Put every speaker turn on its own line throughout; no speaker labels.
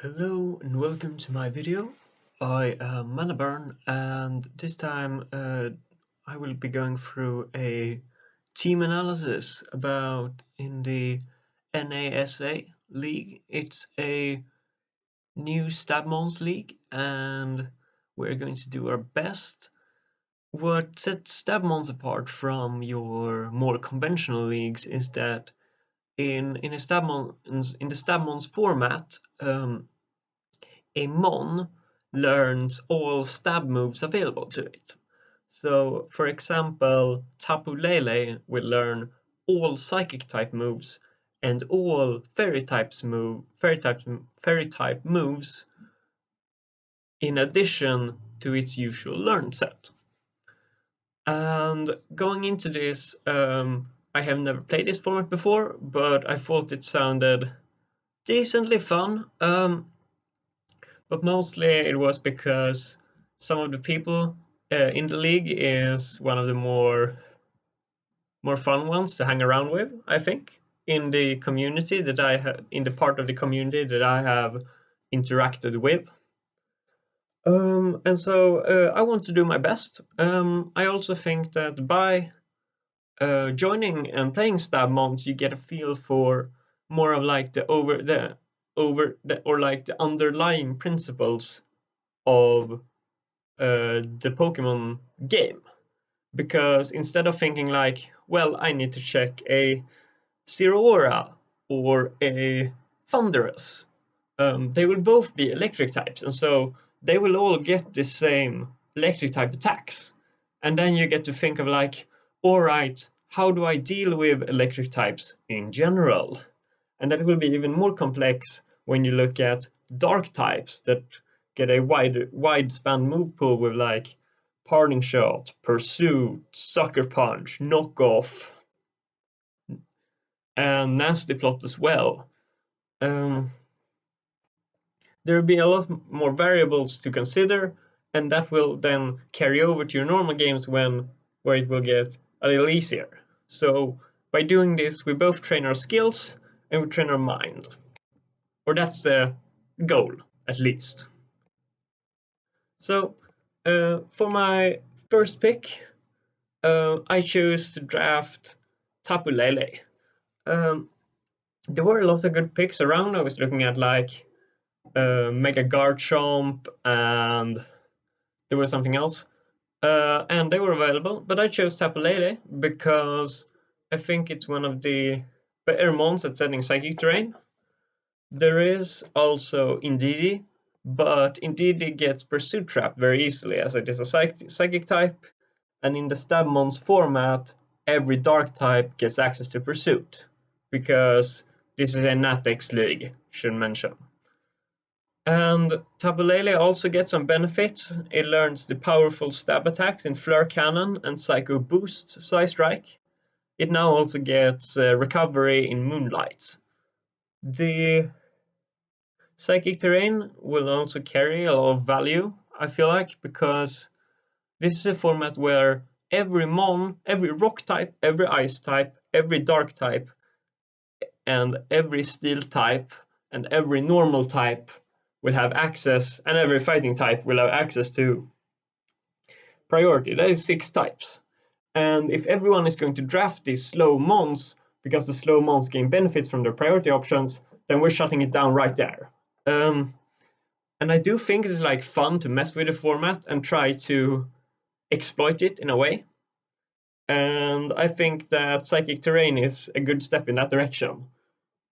Hello and welcome to my video. I am Manaburn, and this time I will be going through a team analysis about in the NASA league. It's a new STABmons league and we're going to do our best. What sets STABmons apart from your more conventional leagues is that in the STABmons format, a Mon learns all stab moves available to it. So, for example, Tapula will learn all Psychic type moves and all Fairy type moves in addition to its usual learn set. And going into this, I have never played this format before, but I thought it sounded decently fun. But mostly it was because some of the people in the league is one of the more fun ones to hang around with, I think, in the community that I have, in the part of the community that I have interacted with. And so I want to do my best. I also think that by joining and playing STABmons, you get a feel for more of like the underlying principles of the Pokemon game. Because instead of thinking like, well, I need to check a Zeraora or a Thunderous, they will both be electric types, and so they will all get the same electric type attacks. And then you get to think of like, all right, how do I deal with electric types in general? And that will be even more complex when you look at dark types that get a wide span move pool with like Parting Shot, Pursuit, Sucker Punch, Knockoff, and Nasty Plot as well. There will be a lot more variables to consider, and that will then carry over to your normal games where it will get a little easier. So by doing this, we both train our skills and we train our mind. Or that's the goal, at least. So for my first pick, I chose to draft Tapula. There were a lot of good picks around. I was looking at like Mega Garchomp, and there was something else. And they were available, but I chose Tapula because I think it's one of the better mons at setting Psychic terrain. There is also Indeedee, but Indeedee gets Pursuit Trap very easily as it is a Psychic type, and in the STABmons format, every Dark type gets access to Pursuit, because this is a natdex league, should mention. And Tapula also gets some benefits. It learns the powerful stab attacks in Flare Cannon and Psycho Boost Psystrike. It now also gets recovery in Moonlight. The Psychic terrain will also carry a lot of value, I feel like, because this is a format where every Mon, every Rock type, every Ice type, every Dark type, and every Steel type, and every Normal type will have access, and every Fighting type will have access to priority. That is 6 types. And if everyone is going to draft these slow Mons, because the slow Mons gain benefits from their priority options, then we're shutting it down right there. And I do think it's like fun to mess with the format and try to exploit it in a way. And I think that Psychic Terrain is a good step in that direction.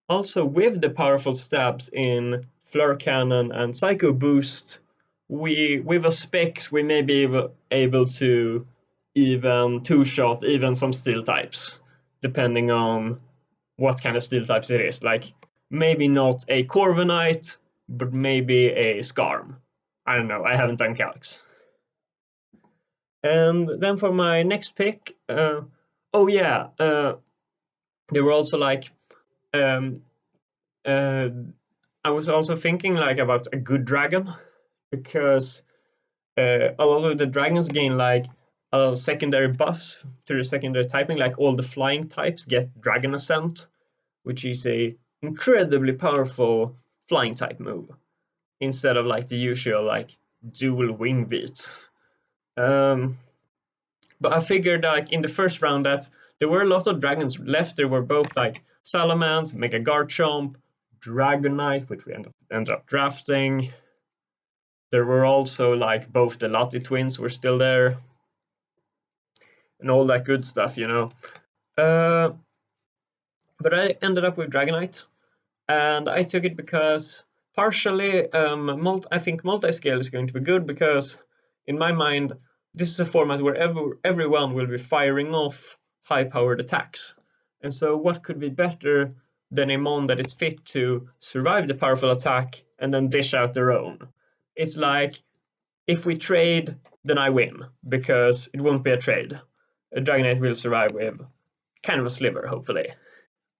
Also, with the powerful stabs in Flare Cannon and Psycho Boost, with a specs we may be able to even two-shot even some Steel types, depending on what kind of Steel types it is. Like, maybe not a Corviknight, but maybe a Skarm. I don't know, I haven't done calcs. And then for my next pick, there were also like, I was also thinking like about a good dragon, because a lot of the dragons gain like secondary buffs through secondary typing, like all the flying types get Dragon Ascent, which is a incredibly powerful flying type move. instead of like the usual like dual wing beats. But I figured like in the first round that there were a lot of dragons left. There were both like Salamence, Mega Garchomp, Dragonite, which we ended up drafting. There were also like both the Lati twins were still there, and all that good stuff, you know. But I ended up with Dragonite, and I took it because partially I think multi-scale is going to be good because in my mind this is a format where everyone will be firing off high-powered attacks. And so what could be better than a mon that is fit to survive the powerful attack and then dish out their own? It's like, if we trade, then I win, because it won't be a trade. A Dragonite will survive with kind of a sliver, hopefully.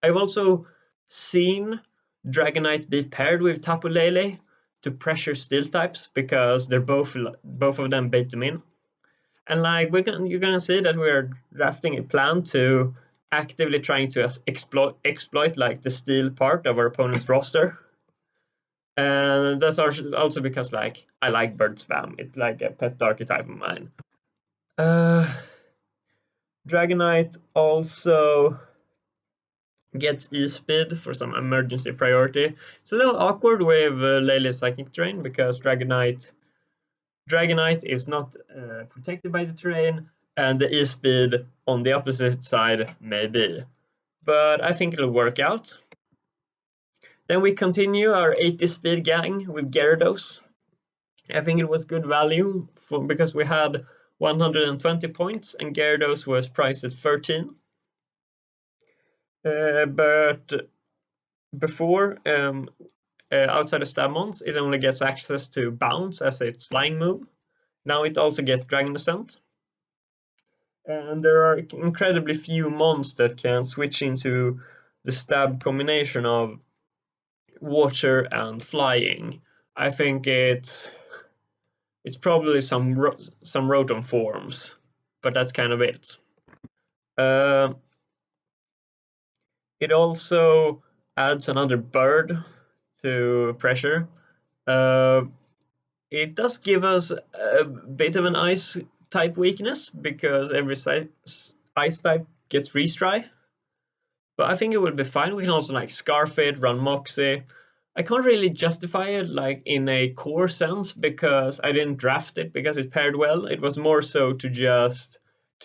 I've also seen Dragonite be paired with Tapula to pressure steel types because they're both of them bait them in. And like you're gonna see that we're drafting a plan to actively trying to exploit like the steel part of our opponent's roster. And that's also because like I like bird spam. It's like a pet archetype of mine. Dragonite also gets E-speed for some emergency priority. It's a little awkward with Lele's Psychic Terrain because Dragonite is not protected by the terrain, and the E-speed on the opposite side may be. But I think it'll work out. Then we continue our 80 speed gang with Gyarados. I think it was good value because we had 120 points and Gyarados was priced at 13. But before, outside of STABmons, it only gets access to Bounce as its flying move. Now it also gets Dragon Ascent. And there are incredibly few mons that can switch into the stab combination of water and flying. I think it's probably some Rotom forms, but that's kind of it. It also adds another bird to pressure. It does give us a bit of an ice type weakness because every ice type gets freeze dry. But I think it will be fine. We can also like Scarf it, run Moxie. I can't really justify it like in a core sense because I didn't draft it because it paired well. It was more so to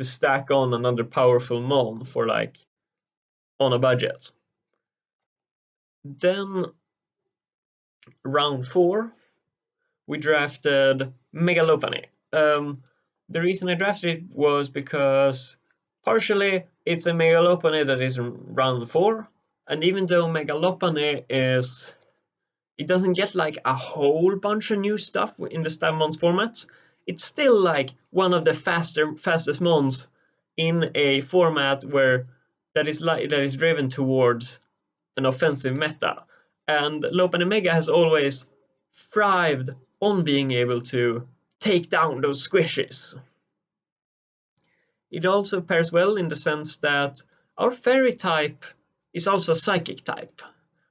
stack on another powerful mon for like on a budget. Then round 4, we drafted Megalopony. The reason I drafted it was because partially it's a Megalopony that is round 4, and even though Megalopony it doesn't get like a whole bunch of new stuff in the STABmons formats, it's still like one of the fastest mons in a format that is driven towards an offensive meta. And Lopunny Mega has always thrived on being able to take down those squishes. It also pairs well in the sense that our fairy type is also a psychic type,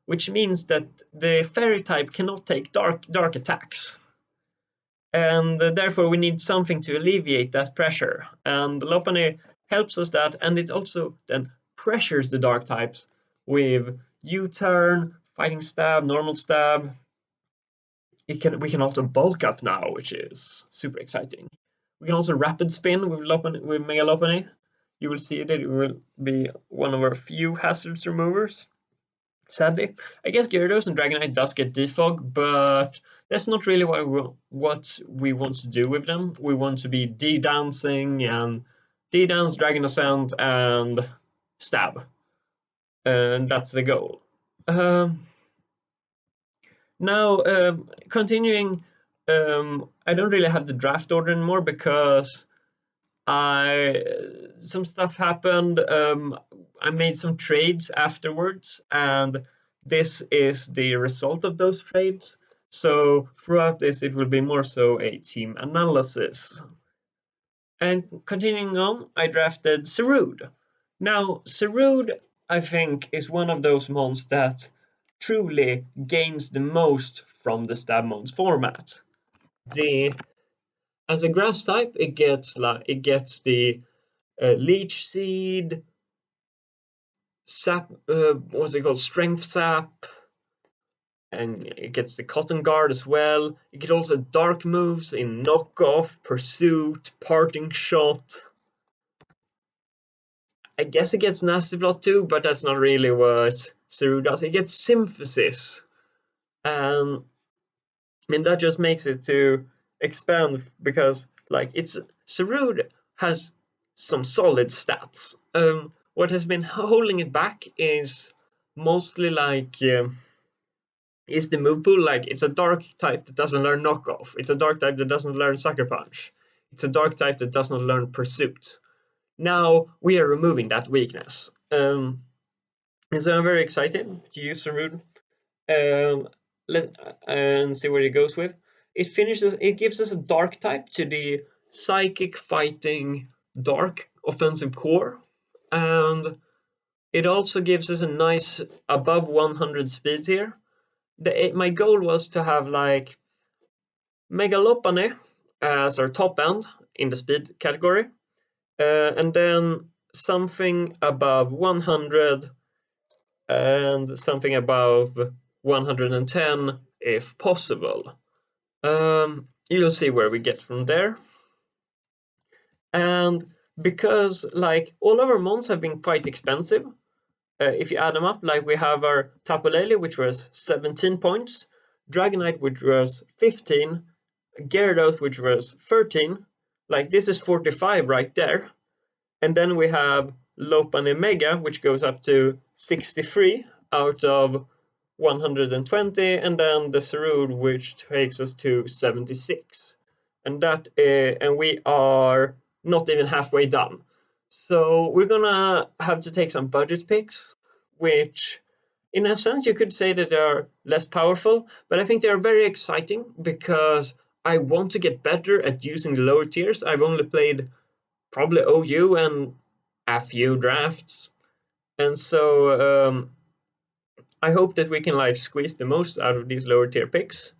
which means that the fairy type cannot take dark attacks. And therefore we need something to alleviate that pressure. And Lopunny helps us that, and it also then pressures the dark types with U-turn, fighting stab, normal stab. We can also bulk up now, which is super exciting. We can also rapid spin with Mega Lopunny. You will see that it will be one of our few hazards removers. Sadly, I guess Gyarados and Dragonite does get defog, but that's not really what we want to do with them. We want to be D-dancing and D-dance, Dragon Ascent, and stab. And that's the goal. Now, continuing, I don't really have the draft order anymore because some stuff happened. I made some trades afterwards, and this is the result of those trades. So throughout this, it will be more so a team analysis. And continuing on, I drafted Serude. Now, Serude, I think, is one of those mons that truly gains the most from the STABmons format. As a grass type, it gets the leech seed, sap, what's it called, strength sap, and it gets the cotton guard as well. It gets also dark moves in knockoff, pursuit, parting shot. I guess it gets nasty plot too, but that's not really what Saru does. It gets synthesis, and that just makes it to expand because like Saru has some solid stats. What has been holding it back is mostly is the move pool. Like, it's a dark type that doesn't learn knockoff. It's a dark type that doesn't learn sucker punch. It's a dark type that does not learn pursuit. Now we are removing that weakness. And so I'm very excited to use Saru and see what it goes with. It gives us a dark type to the psychic fighting dark offensive core, and it also gives us a nice above 100 speed here. My goal was to have like Megalopane as our top end in the speed category, and then something above 100 and something above 110 if possible. You'll see where we get from there. And because like all of our mons have been quite expensive, if you add them up, like we have our Tapula, which was 17 points, Dragonite, which was 15, Gyarados, which was 13, like this is 45 right there. And then we have Lopunny Mega, which goes up to 63 out of 120, and then the Sarud, which takes us to 76. And we are not even halfway done. So we're gonna have to take some budget picks, which in a sense you could say that they are less powerful, but I think they are very exciting because I want to get better at using the lower tiers. I've only played probably OU and a few drafts, and so I hope that we can like squeeze the most out of these lower tier picks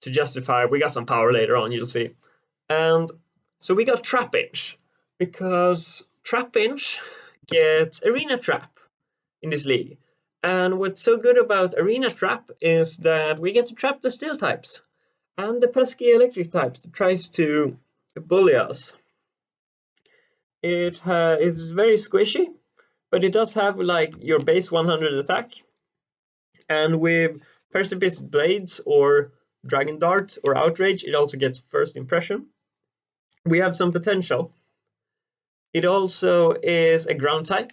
to justify. We got some power later on, you'll see. And so we got Trapinch, because Trapinch gets Arena Trap in this league. And what's so good about Arena Trap is that we get to trap the steel types and the pesky electric types that tries to bully us. It is very squishy, but it does have like your base 100 attack. And with Precipice Blades or Dragon Dart or Outrage, it also gets first impression. We have some potential. It also is a ground type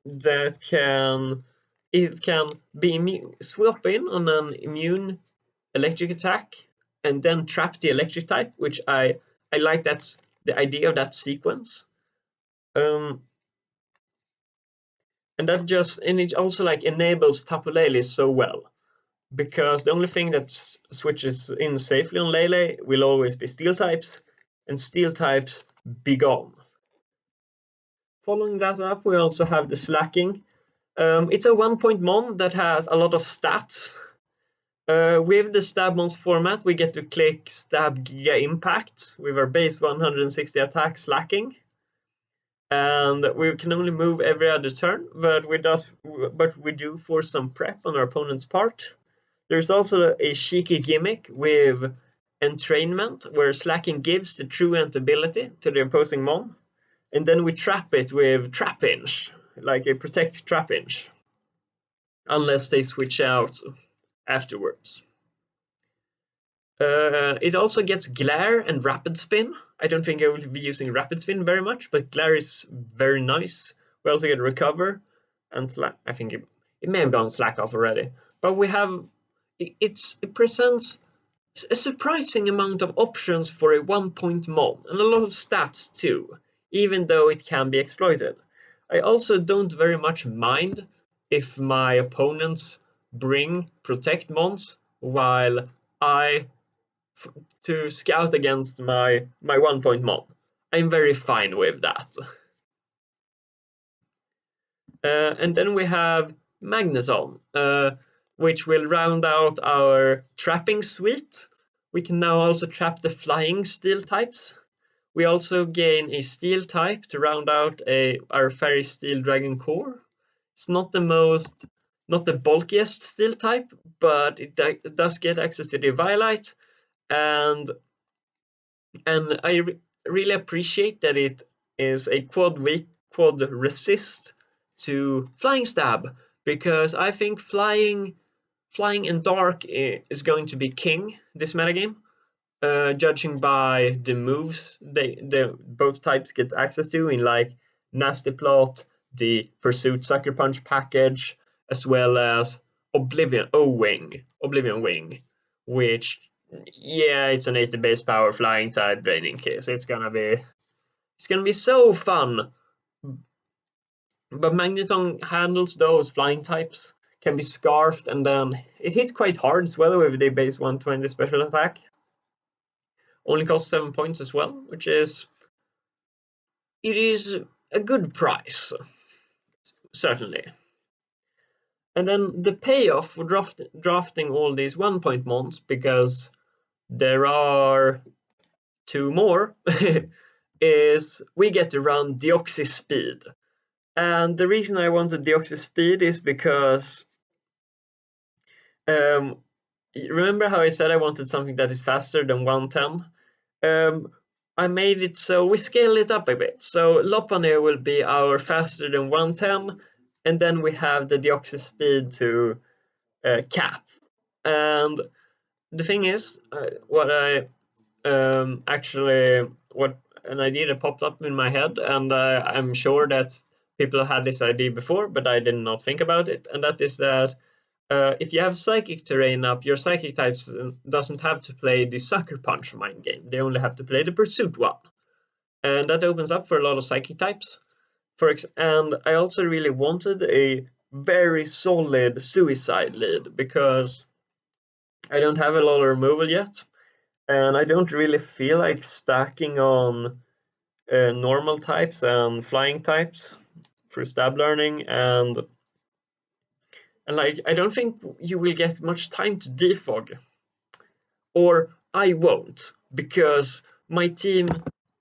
that can be swap in on an immune electric attack and then trap the electric type, which I like. That's the idea of that sequence. And it also like enables Tapu Lele so well, because the only thing that switches in safely on Lele will always be steel types, and steel types be gone. Following that up, we also have the slacking. It's a 1-point mon that has a lot of stats. With the STABmons format, we get to click Stab Giga Impact with our base 160 attack slacking. And we can only move every other turn, but we do force some prep on our opponent's part. There's also a cheeky gimmick with entrainment, where slacking gives the truant ability to the opposing mon, and then we trap it with Trapinch, like a protect Trapinch, unless they switch out afterwards. It also gets Glare and Rapid Spin. I don't think I will be using Rapid Spin very much, but Glare is very nice. We also get Recover and Slack. I think it may have gone Slack off already, but we have it presents a surprising amount of options for a 1-point mon, and a lot of stats too, even though it can be exploited. I also don't very much mind if my opponents bring Protect mons while to scout against my 1-point mon. I'm very fine with that. And then we have Magneton. which will round out our trapping suite. We can now also trap the flying steel types. We also gain a steel type to round out our fairy steel dragon core. It's not the bulkiest steel type, but it does get access to the Violite, and I really appreciate that it is a quad resist to flying stab, because I think flying and dark is going to be king this metagame. Judging by the moves both types get access to in like Nasty Plot, the Pursuit Sucker Punch package, as well as Oblivion Wing, which, yeah, it's an 80 base power flying type draining case. It's gonna be so fun. But Magneton handles those flying types, can be scarfed, and then it hits quite hard as well with the base 120 special attack. Only costs 7 points as well, which is a good price, certainly. And then the payoff for drafting all these 1-point mons, because there are 2 more, is we get to run Deoxy Speed. And the reason I wanted Deoxy Speed is because remember how I said I wanted something that is faster than 110? I made it so we scale it up a bit. So Lopunny will be our faster than 110, and then we have the Deoxy Speed to cap. And the thing is, an idea that popped up in my head, and I'm sure that people had this idea before, but I did not think about it, and that is that if you have Psychic terrain up, your Psychic types doesn't have to play the Sucker Punch mind game. They only have to play the Pursuit one. And that opens up for a lot of Psychic types. And I also really wanted a very solid Suicide lead, because I don't have a lot of removal yet. And I don't really feel like stacking on normal types and flying types through stab learning, and like I don't think you will get much time to defog, or I won't, because my team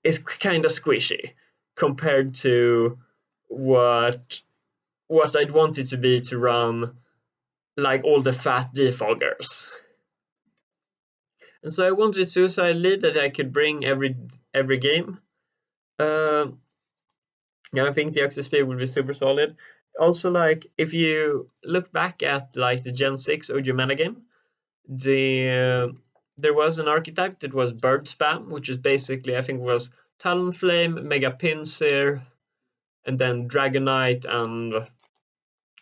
is kind of squishy compared to what I'd want it to be to run like all the fat defoggers. And so I wanted a Suicide lead that I could bring every game. Yeah, I think the XSP will be super solid. Also, like, if you look back at like the Gen 6 OG metagame, there was an archetype that was Bird Spam, which is basically, I think, was Talonflame, Mega Pinsir, and then Dragonite and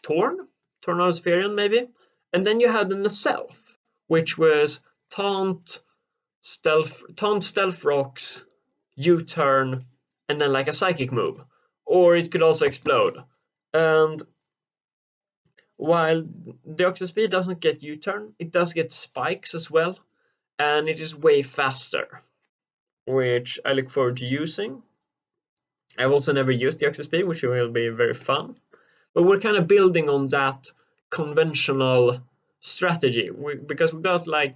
Tornadospherian maybe. And then you had the Self, which was Taunt, Stealth Rocks, U-Turn, and then like a Psychic move. Or it could also explode. And while Deoxy Speed doesn't get U-Turn, it does get spikes as well, and it is way faster, which I look forward to using. I've also never used Deoxy Speed, which will be very fun. But we're kind of building on that conventional strategy, because we got like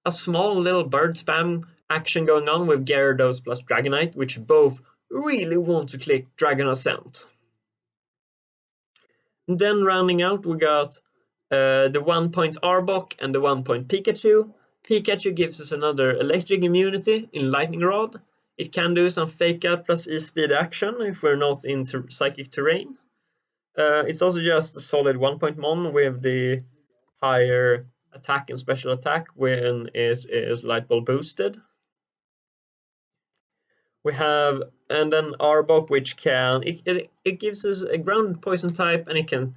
a small little bird spam action going on with Gyarados plus Dragonite, which both really want to click Dragon Ascent. And then rounding out, we got the 1-point Arbok and the 1-point Pikachu. Pikachu gives us another electric immunity in Lightning Rod. It can do some Fake Out plus E-Speed action if we're not into Psychic terrain. It's also just a solid 1-point mon with the higher attack and special attack when it is Light Ball boosted. We have, and then Arbok, which can, it gives us a grounded poison type, and it can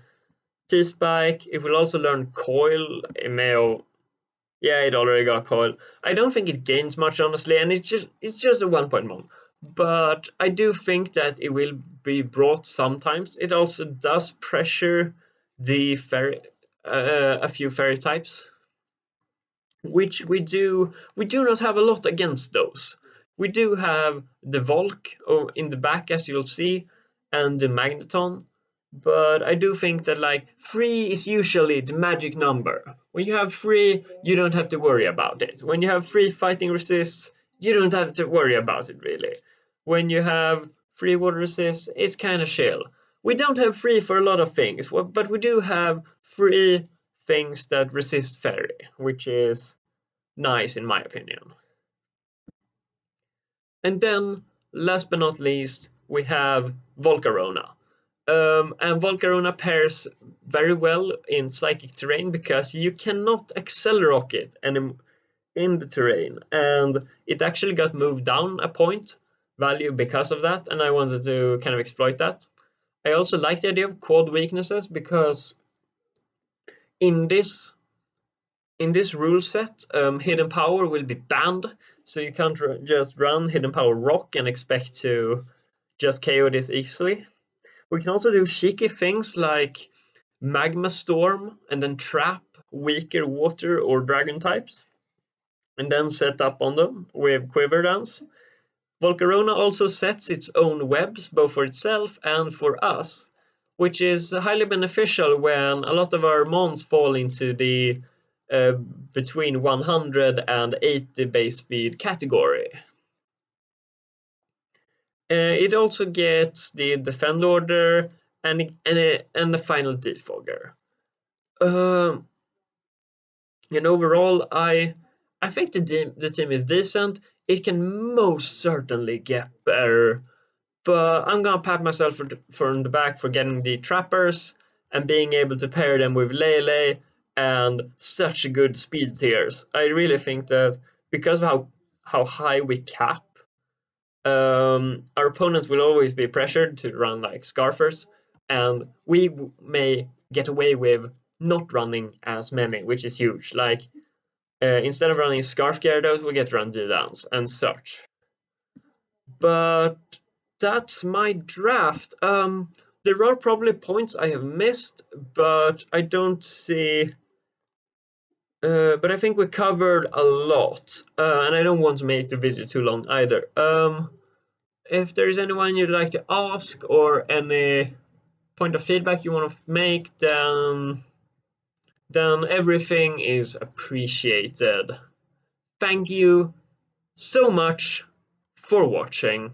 T-Spike. It will also learn Coil. It may have, yeah, it already got Coil. I don't think it gains much, honestly, and it's just a 1-point mon. But I do think that it will be brought sometimes. It also does pressure the fairy, a few fairy types, which we do not have a lot against those. We do have the Volk in the back, as you'll see, and the Magneton. But I do think that like 3 is usually the magic number. When you have 3, you don't have to worry about it. When you have 3 fighting resists, you don't have to worry about it really. When you have 3 water resists, it's kind of chill. We don't have 3 for a lot of things, but we do have 3 things that resist fairy, which is nice in my opinion. And then, last but not least, we have Volcarona. And Volcarona pairs very well in psychic terrain because you cannot accelerate it in the terrain, and it actually got moved down a point value because of that, and I wanted to kind of exploit that. I also like the idea of quad weaknesses because in this rule set, hidden power will be banned, so you can't just run hidden power rock and expect to just KO this easily. We can also do cheeky things like magma storm and then trap weaker water or dragon types and then set up on them with quiver dance. Volcarona also sets its own webs both for itself and for us, which is highly beneficial when a lot of our mons fall into the between 100 and 80 base speed category. It also gets the defend order and the final defogger. And overall, I think the team is decent. It can most certainly get better, but I'm gonna pat myself on the back for getting the trappers and being able to pair them with Lele and such good speed tiers. I really think that because of how high we cap, our opponents will always be pressured to run like Scarfers, and we may get away with not running as many, which is huge. Like instead of running Scarf Gyarados, we get run D-Dance and such. But that's my draft. There are probably points I have missed, but I don't see. But I think we covered a lot, and I don't want to make the video too long either. If there is anyone you'd like to ask or any point of feedback you want to make, then everything is appreciated. Thank you so much for watching.